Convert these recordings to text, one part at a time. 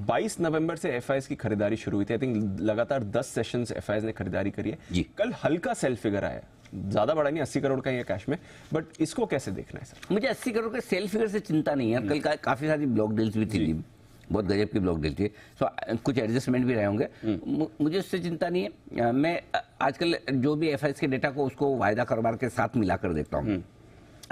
22 नवंबर से एफआईएस की खरीदारी शुरू हुई थी। आई थिंक लगातार 10 सेशंस एफआईएस ने खरीदारी करी है जी। कल हल्का सेल फिगर आया, ज्यादा बड़ा नहीं, 80 करोड़ का ही है कैश में, बट इसको कैसे देखना है सर? मुझे 80 करोड़ के सेल फिगर से चिंता नहीं है। कल काफी सारी ब्लॉक डील्स भी थी, बहुत गजब की ब्लॉक डील थी, सो कुछ एडजस्टमेंट भी रहे होंगे। मुझे उससे चिंता नहीं है। मैं आजकल जो भी एफआईएस के डेटा को उसको वायदा कारोबार के साथ मिलाकर देखता हूँ।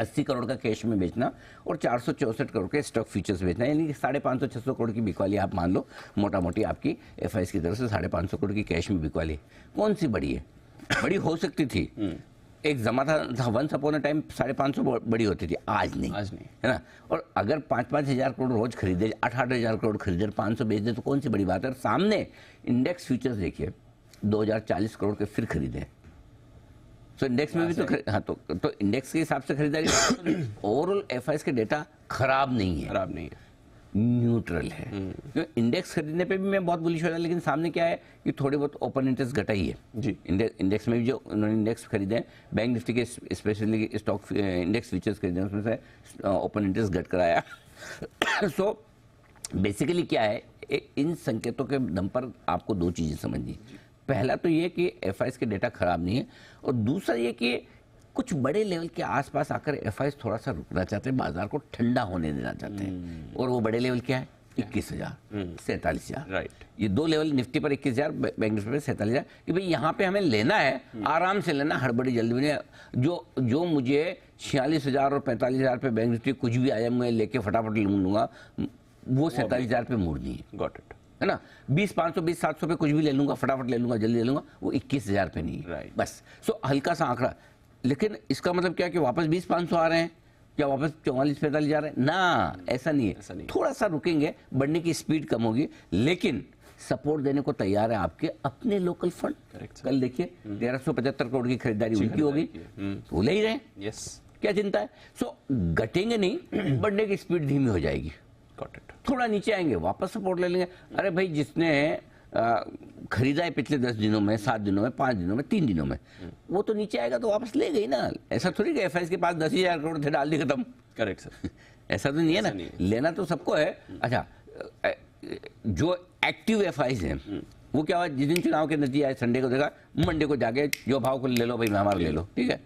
80 करोड़ का कैश में बेचना और 464 करोड़ के स्टॉक फ्यूचर्स बेचना, यानी कि 550-600 करोड़ की बिकवाली आप मान लो मोटा मोटी आपकी एफआईएस की तरफ से 550 करोड़ की कैश में बिकवाली। कौन सी बड़ी है? बड़ी हो सकती थी, एक जमा था वंस अपॉन अ टाइम 550 बड़ी होती थी, आज नहीं है ना। और अगर 5-5 हजार करोड़ रोज खरीदे, 8-8 हजार करोड़ खरीदे, 500 बेच दे तो कौन सी बड़ी बात है। सामने इंडेक्स फ्यूचर्स देखिए 2040 करोड़ के फिर खरीदे, तो इंडेक्स में भी तो हाँ, तो इंडेक्स के हिसाब से खरीदारी। ओवरऑल एफआईएस के डेटा खराब नहीं है, न्यूट्रल है। क्योंकि इंडेक्स खरीदने पे भी मैं बहुत बुलिश हो रहा, लेकिन सामने क्या है कि थोड़े बहुत ओपन इंटरेस्ट घटा ही है जी। इंडेक्स में भी जो उन्होंने इंडेक्स खरीदे हैं, बैंक निफ्टी के स्पेशली स्टॉक इंडेक्स फ्यूचर्स खरीदे हैं, उसमें से ओपन इंटरेस्ट घट कर आया। सो बेसिकली क्या है, इन संकेतों के दम पर आपको दो चीजें समझनी। पहला तो ये कि एफआईएस के डेटा खराब नहीं है, और दूसरा ये कि कुछ बड़े लेवल के आसपास आकर एफआईएस थोड़ा सा रुकना चाहते हैं, बाजार को ठंडा होने देना चाहते हैं। और वो बड़े लेवल क्या है? 21,000, 47,000। राइट, ये दो लेवल, निफ्टी पर 21,000, बैंक निफ्टी पर 47,000, कि भाई यहाँ पे हमें लेना है, आराम से लेना, हड़बड़ी जल्दी में नहीं। जो मुझे 46,000 और 45,000 पे बैंक निफ्टी कुछ भी आया मैं लेके फटाफट लूंगा, वो 47,000 पे मोड़नी है। गॉट इट, है ना। 20,500, 20,700 पे कुछ भी ले लूंगा, फटाफट ले लूंगा, जल्दी ले लूंगा, वो 21,000 पे नहीं। राइट, बस। सो हल्का सा आंकड़ा, लेकिन इसका मतलब क्या कि वापस 20,500 आ रहे हैं, क्या वापस 44-45 जा रहे हैं? ना, ऐसा नहीं है। थोड़ा सा रुकेंगे, बढ़ने की स्पीड कम होगी, लेकिन सपोर्ट देने को तैयार है आपके अपने लोकल फंड। कल देखिए 1375 करोड़ की खरीदारी उनकी होगी, वो ले ही रहे, क्या चिंता है। सो घटेंगे नहीं, बढ़ने की स्पीड धीमी हो जाएगी, थोड़ा नीचे आएंगे, वापस सपोर्ट ले लेंगे। अरे भाई, जिसने खरीदा है पिछले 10 दिनों में, 7 दिनों में, 5 दिनों में, 3 दिनों में, वो तो नीचे आएगा तो वापस ले गई ना। ऐसा थोड़ी कि एफआईएस के पास 10,000 करोड़ थे, डाल दी, खत्म। करेक्ट सर, ऐसा तो नहीं है ना, लेना तो सबको है। अच्छा, जो एक्टिव एफआईएस है वो क्या हुआ, जिस दिन चुनाव के नतीजे आए संडे को देखा, मंडे को जाके जो भाव को ले लो भाई, हमारा ले लो, ठीक है।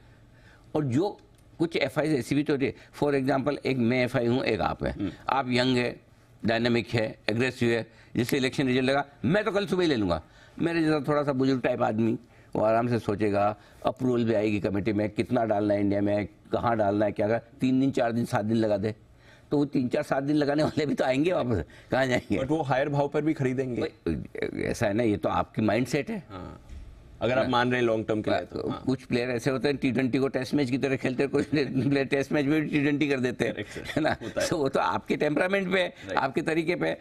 और जो कुछ एफआईएस ऐसी भी तो होती है, फॉर एग्जाम्पल एक मैं एफआई हूँ, एक आप है, आप यंग है, डायनामिक है, एग्रेसिव है, जिससे इलेक्शन रिजल्ट लगा मैं तो कल सुबह ही ले लूंगा। मेरे जैसा थोड़ा सा बुजुर्ग टाइप आदमी, वो आराम से सोचेगा, अप्रूवल भी आएगी कमेटी में, कितना डालना है इंडिया में, कहाँ डालना है, क्या 3 दिन 4 दिन 7 दिन लगा दे, तो वो 3-4-7 दिन लगाने वाले भी तो आएंगे वापस, कहाँ जाएंगे? बट वो हायर भाव पर भी खरीदेंगे। ऐसा है ना, ये तो आपकी माइंड सेट है। अगर आप मान रहे हैं लॉन्ग टर्म के लिए तो कुछ प्लेयर ऐसे होते हैं T20 को टेस्ट मैच की तरह खेलते हैं, कुछ प्लेयर टेस्ट मैच में भी T20 कर देते हैं, है ना। तो वो तो आपके टेम्परामेंट पे है, आपके तरीके पे है,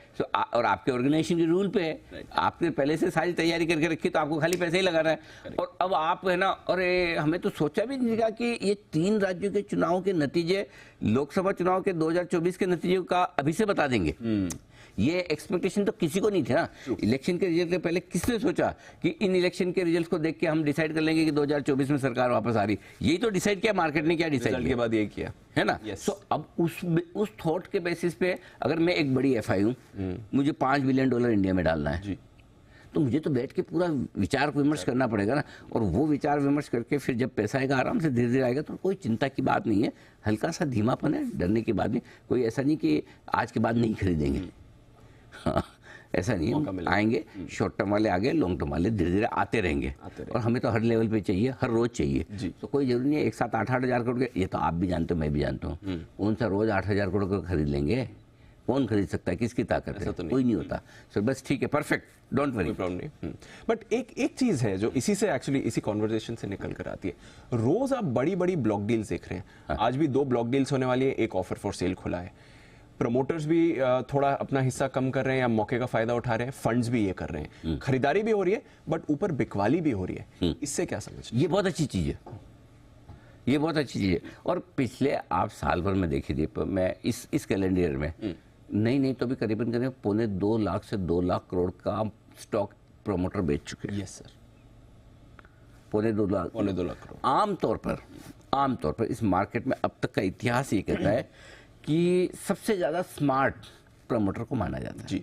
और आपके ऑर्गेनाइजेशन के रूल पे है। आपने पहले से सारी तैयारी करके रखी, तो आपको खाली पैसे ही लगाना है। और अब आप है ना, और हमें तो सोचा भी नहीं था कि ये 3 राज्यों के चुनाव के नतीजे लोकसभा चुनाव के 2024 के नतीजों का अभी से बता देंगे। ये एक्सपेक्टेशन तो किसी को नहीं थे ना। इलेक्शन के रिजल्ट के पहले किसने सोचा कि इन इलेक्शन के रिजल्ट्स को देख के हम डिसाइड कर लेंगे कि 2024 में सरकार वापस आ रही। यही तो डिसाइड किया मार्केट ने, क्या डिसाइड किया के बाद ये किया, है ना। सो अब उस थॉट के बेसिस पे अगर मैं एक बड़ी एफआई हूँ, मुझे $5 बिलियन इंडिया में डालना है, तो मुझे तो बैठ के पूरा विचार विमर्श करना पड़ेगा ना। और वो विचार विमर्श करके फिर जब पैसा आएगा, आराम से धीरे धीरे आएगा, तो कोई चिंता की बात नहीं है। हल्का सा धीमापन है, डरने की बात नहीं। कोई ऐसा नहीं कि आज के बाद नहीं खरीदेंगे, हाँ, ऐसा नहीं है। आएंगे, शॉर्ट टर्म वाले आगे, लॉन्ग टर्म वाले धीरे धीरे आते रहेंगे। और हमें तो हर लेवल पे चाहिए, हर रोज चाहिए। तो कोई जरूरी नहीं है एक साथ 8-8 हजार करोड़ के, ये तो आप भी जानते हो, मैं भी जानता हूँ, कौन सा रोज 8 हजार करोड़ का खरीद लेंगे? कौन खरीद सकता है? किसकी ताकत है? कोई नहीं होता। सो बस ठीक है, परफेक्ट, डोंट वरी, प्रॉब्लम नहीं। बट एक चीज है जो इसी से एक्चुअली इसी कॉन्वर्सेशन से निकल कर आती है। रोज आप बड़ी बड़ी ब्लॉक डील्स देख रहे हैं। आज भी 2 ब्लॉक डील्स होने वाली है, एक ऑफर फॉर सेल खुला है। प्रमोटर्स भी थोड़ा अपना हिस्सा कम कर रहे हैं या मौके का फायदा उठा रहे हैं, फंड्स भी ये कर रहे हैं, खरीदारी भी हो रही है, बट ऊपर बिकवाली भी हो रही है। इससे क्या समझ? ये बहुत अच्छी चीज है, ये बहुत अच्छी चीज है। और पिछले आप साल भर में देखिए, मैं इस कैलेंडर ईयर में नहीं तो भी करीबन 2.25 लाख से 2 लाख करोड़ का स्टॉक प्रमोटर बेच चुके हैं। Yes sir, 2.25 lakh crore. आमतौर पर इस मार्केट में अब तक का इतिहास ये कहता है कि सबसे ज्यादा स्मार्ट प्रमोटर को माना जाता है।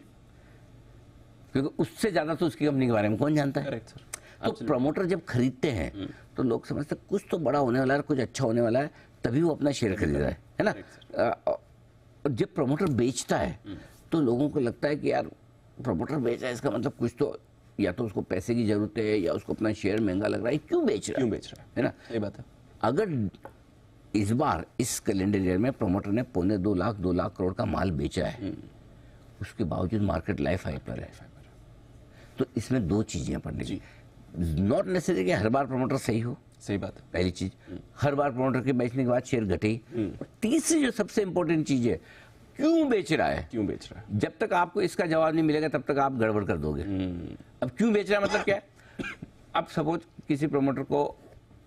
क्योंकि उससे ज्यादा तो उसकी कंपनी के बारे में कौन जानता है। Correct sir. तो प्रमोटर जब खरीदते हैं तो लोग समझते हैं कुछ तो बड़ा होने वाला है, कुछ अच्छा होने वाला है, तभी वो अपना शेयर खरीद रहा है ना। और जब प्रमोटर बेचता है तो लोगों को लगता है कि यार प्रमोटर बेच रहा है, इसका मतलब कुछ तो, या तो उसको पैसे की जरूरत है या उसको अपना शेयर महंगा लग रहा है, क्यों बेच रहा है ना। सही बात है। अगर इस बार इस कैलेंडर ईयर में प्रमोटर ने 2.25 लाख करोड़ का माल बेचा है, उसके बावजूद मार्केट लाइफ हाई पर है, तो इसमें दो चीजें पड़ने की। नॉट नेसेसरी कि हर बार प्रमोटर सही हो, सही बात है। पहली चीज। हर बार प्रमोटर के बेचने के बाद शेयर घटे ही। और तीसरी जो सबसे इंपॉर्टेंट चीज है, क्यों बेच रहा है। क्यों बेच रहा है? जब तक आपको इसका जवाब नहीं मिलेगा तब तक आप गड़बड़ कर दोगे। अब क्यों बेच रहा है मतलब क्या है। अब सपोज किसी प्रमोटर को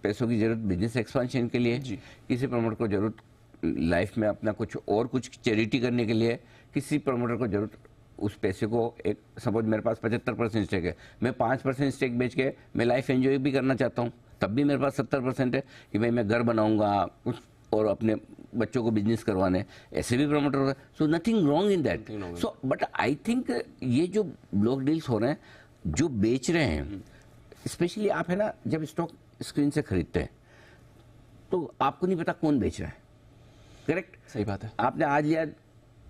पैसों की जरूरत बिजनेस एक्सपेंशन के लिए, किसी प्रमोटर को जरूरत लाइफ में अपना कुछ चैरिटी करने के लिए, किसी प्रमोटर को जरूरत उस पैसे को, एक सपोज मेरे पास 75% स्टेक है, मैं 5% स्टेक बेच के मैं लाइफ एंजॉय भी करना चाहता हूँ, तब भी मेरे पास 70% है कि भाई मैं घर बनाऊंगा कुछ और अपने बच्चों को बिजनेस करवाने, ऐसे भी प्रमोटर होगा। So nothing wrong in that. So but I think ये जो ब्लॉक डील्स हो रहे हैं, जो बेच रहे हैं, स्पेशली आप है ना, जब स्टॉक स्क्रीन से खरीदते हैं तो आपको नहीं पता कौन बेच रहा है। करेक्ट, सही बात है। आपने आज लिया,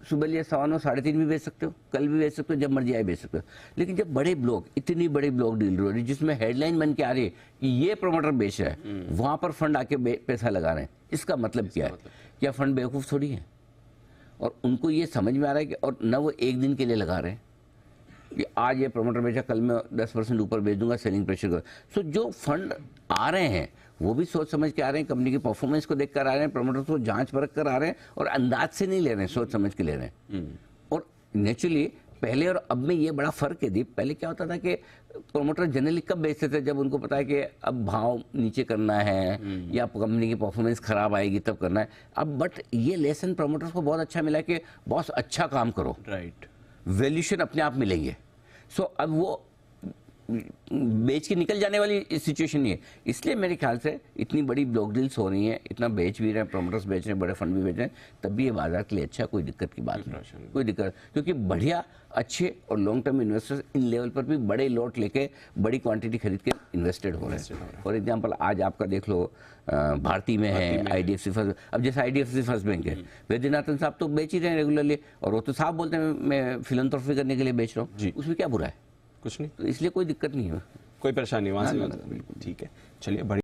सुबह लिया 9:15 3:30 भी बेच सकते हो, कल भी बेच सकते हो, जब मर्जी आए बेच सकते हो। लेकिन जब बड़े ब्लॉक, इतनी बड़ी ब्लॉक डील हो रही है जिसमें हेडलाइन बन के आ रही है कि ये प्रमोटर बेच रहा है, वहां पर फंड आके पैसा लगा रहे हैं, इसका मतलब क्या है। क्या फंड बेवकूफ थोड़ी है, और उनको ये समझ में आ रहा है कि, और न वो एक दिन के लिए लगा रहे हैं कि आज ये प्रमोटर बेचा, कल मैं 10% ऊपर बेच दूंगा, सेलिंग प्रेशर कर। सो जो फंड आ रहे हैं वो भी सोच समझ के आ रहे हैं, कंपनी की परफॉर्मेंस को देख कर आ रहे हैं, प्रमोटर को जांच परख कर आ रहे हैं, और अंदाज से नहीं ले रहे हैं, सोच समझ के ले रहे हैं। और नेचुरली पहले और अब में ये बड़ा फर्क है दीप। पहले क्या होता था कि प्रमोटर जनरली कब बेचते थे, जब उनको पता है कि अब भाव नीचे करना है या कंपनी की परफॉर्मेंस खराब आएगी तब करना है। अब बट ये लेसन प्रमोटर्स को बहुत अच्छा मिला कि बॉस अच्छा काम करो, राइट, वैल्यूशन अपने आप मिलेंगे। सो अब वो बेच के निकल जाने वाली सिचुएशन नहीं है। इसलिए मेरे ख्याल से इतनी बड़ी ब्लॉक डील्स हो रही हैं, इतना बेच भी रहे हैं, प्रमोटर्स बेच रहे हैं, बड़े फंड भी बेच रहे हैं, तब भी ये बाजार के लिए अच्छा, कोई दिक्कत की बात नहीं, कोई दिक्कत। क्योंकि बढ़िया अच्छे और long term investors in level पर भी बड़े लॉट लेके बड़ी क्वांटिटी खरीद के इन्वेस्टेड हो रहे हैं। फॉर एग्जाम्पल आज आपका देख लो, भारती में है, IDFC फर्स्ट, अब जैसे IDFC फर्स्ट बैंक है, वैद्यनाथन साहब तो बेच ही रहे हैं रेगुलरली, और वो तो साहब बोलते हैं मैं फिलंथ्रोफी करने के लिए बेच रहा हूँ, उसमें क्या बुरा है, कुछ नहीं, तो इसलिए कोई दिक्कत नहीं है, कोई परेशानी वहां से। ठीक है, चलिए, बड़ी